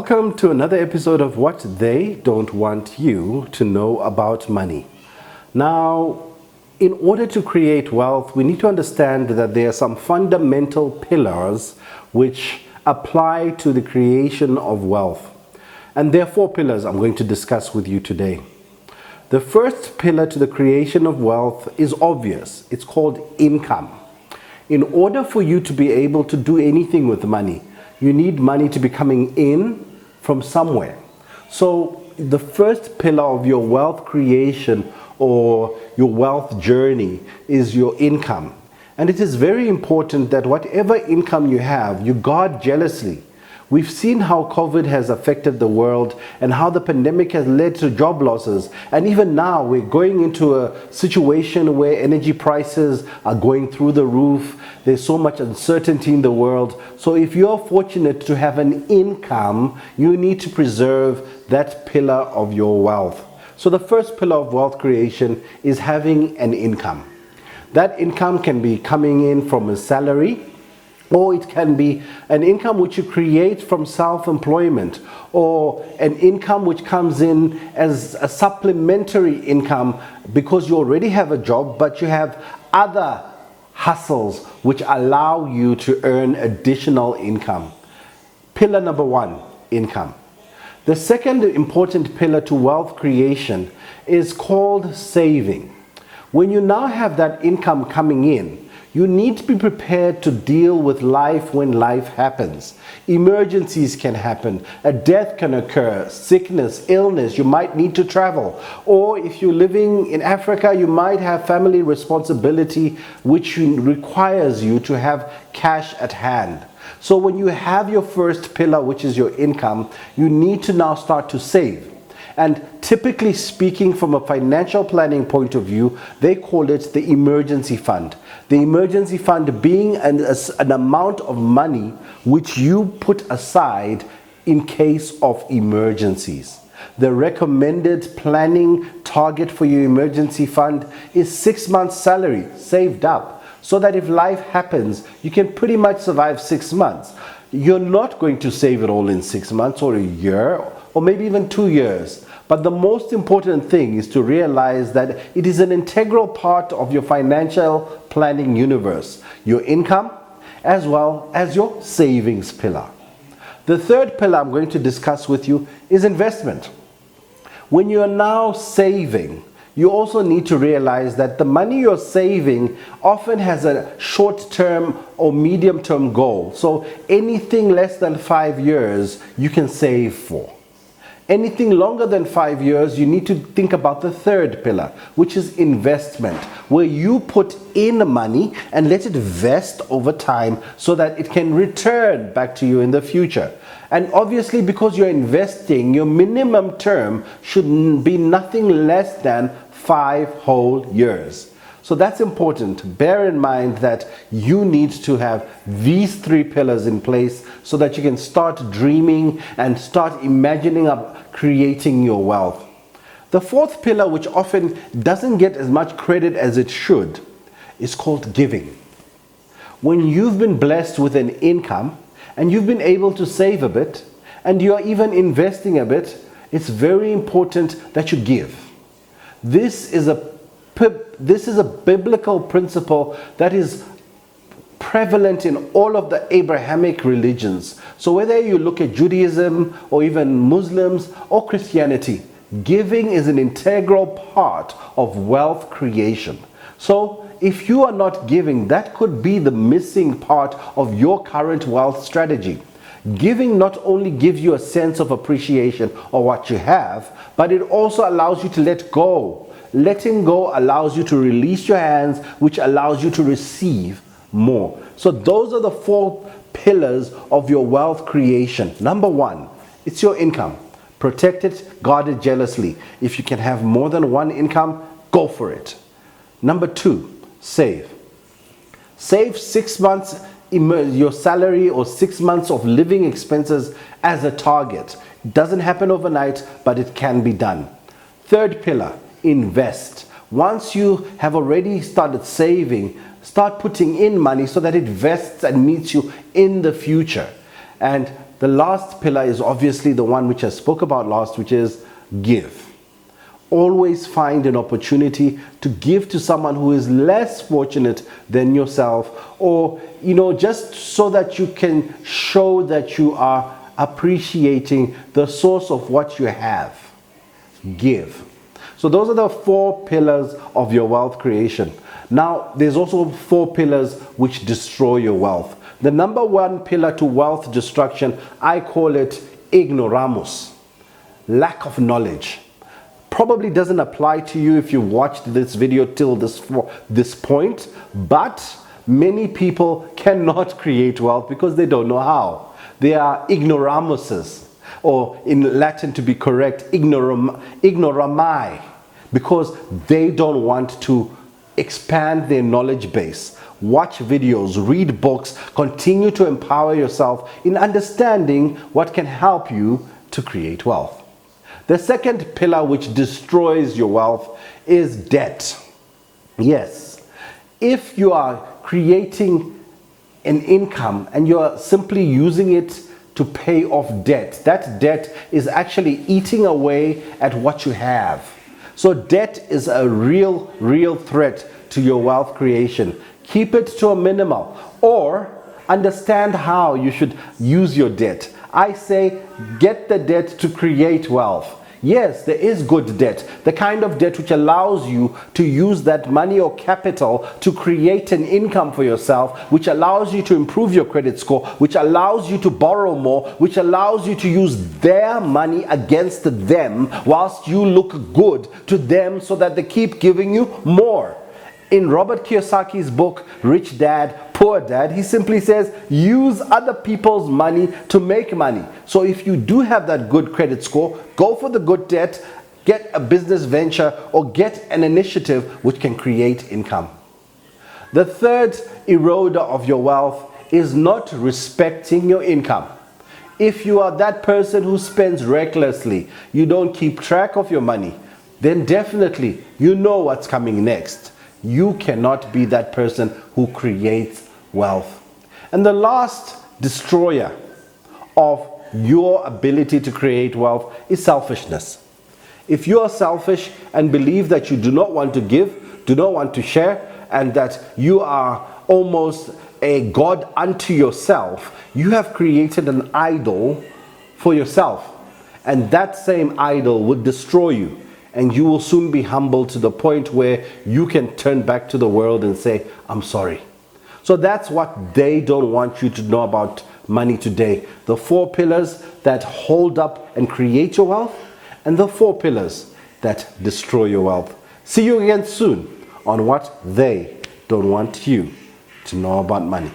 Welcome to another episode of What They Don't Want You to Know About Money. Now, in order to create wealth, we need to understand that there are some fundamental pillars which apply to the creation of wealth. And there are four pillars I'm going to discuss with you today. The first pillar to the creation of wealth is obvious. It's called income. In order for you to be able to do anything with money, you need money to be coming in from somewhere. So the first pillar of your wealth creation or your wealth journey is your income. And it is very important that whatever income you have, you guard jealously. We've seen how COVID has affected the world and how the pandemic has led to job losses. And even now, we're going into a situation where energy prices are going through the roof. There's so much uncertainty in the world. So if you're fortunate to have an income, you need to preserve that pillar of your wealth. So the first pillar of wealth creation is having an income. That income can be coming in from a salary, or it can be an income which you create from self-employment, or an income which comes in as a supplementary income because you already have a job, but you have other hustles which allow you to earn additional income. Pillar number one, income. The second important pillar to wealth creation is called saving. When you now have that income coming in, you need to be prepared to deal with life when life happens. Emergencies can happen, a death can occur, sickness, illness, you might need to travel. Or if you're living in Africa, you might have family responsibility which requires you to have cash at hand. So when you have your first pillar, which is your income, you need to now start to save. And typically speaking, from a financial planning point of view, they call it the emergency fund. The emergency fund being an amount of money which you put aside in case of emergencies. The recommended planning target for your emergency fund is 6 months' salary saved up, so that if life happens, you can pretty much survive 6 months. You're not going to save it all in 6 months or a year or maybe even 2 years. But the most important thing is to realize that it is an integral part of your financial planning universe, your income as well as your savings pillar. The third pillar I'm going to discuss with you is investment. When you're now saving, you also need to realize that the money you're saving often has a short-term or medium-term goal. So anything less than 5 years, you can save for. Anything longer than 5 years, you need to think about the third pillar, which is investment, where you put in money and let it vest over time so that it can return back to you in the future. And obviously, because you're investing, your minimum term should be nothing less than 5 whole years. So that's important. Bear in mind that you need to have these three pillars in place so that you can start dreaming and start imagining up creating your wealth. The fourth pillar, which often doesn't get as much credit as it should, is called giving. When you've been blessed with an income and you've been able to save a bit and you're even investing a bit, it's very important that you give. This is a biblical principle that is prevalent in all of the Abrahamic religions. So whether you look at Judaism or even Muslims or Christianity, giving is an integral part of wealth creation. So if you are not giving, that could be the missing part of your current wealth strategy. Giving not only gives you a sense of appreciation of what you have, but it also allows you to let go. Letting go allows you to release your hands, which allows you to receive more. So those are the four pillars of your wealth creation. Number one, it's your income. Protect it, guard it jealously. If you can have more than one income, go for it. Number two, save. Save 6 months your salary or 6 months of living expenses as a target. It doesn't happen overnight, but it can be done. Third pillar, invest. Once you have already started saving, start putting in money so that it vests and meets you in the future. And the last pillar is obviously the one which I spoke about last, which is give. Always find an opportunity to give to someone who is less fortunate than yourself, or just so that you can show that you are appreciating the source of what you have. Give. So those are the 4 pillars of your wealth creation. Now, there's also 4 pillars which destroy your wealth. The number 1 pillar to wealth destruction, I call it ignoramus, lack of knowledge. Probably doesn't apply to you if you watched this video till this point, but many people cannot create wealth because they don't know how. They are ignoramuses, or in Latin to be correct, ignorami, because they don't want to expand their knowledge base. Watch videos, read books, continue to empower yourself in understanding what can help you to create wealth. The second pillar which destroys your wealth is debt. Yes, if you are creating an income and you are simply using it to pay off debt, that debt is actually eating away at what you have. So debt is a real threat to your wealth creation. Keep it to a minimal, or understand how you should use your debt. I say get the debt to create wealth. Yes, there is good debt, the kind of debt which allows you to use that money or capital to create an income for yourself, which allows you to improve your credit score, which allows you to borrow more, which allows you to use their money against them whilst you look good to them so that they keep giving you more. In Robert Kiyosaki's book, Rich Dad, Poor Dad, he simply says, use other people's money to make money. So if you do have that good credit score, go for the good debt, get a business venture, or get an initiative which can create income. The third eroder of your wealth is not respecting your income. If you are that person who spends recklessly, you don't keep track of your money, then definitely you know what's coming next. You cannot be that person who creates wealth. And the last destroyer of your ability to create wealth is selfishness. If you are selfish and believe that you do not want to give, do not want to share, and that you are almost a god unto yourself, you have created an idol for yourself. And that same idol would destroy you. And you will soon be humbled to the point where you can turn back to the world and say, I'm sorry. So that's what they don't want you to know about money today. The 4 pillars that hold up and create your wealth, and the 4 pillars that destroy your wealth. See you again soon on what they don't want you to know about money.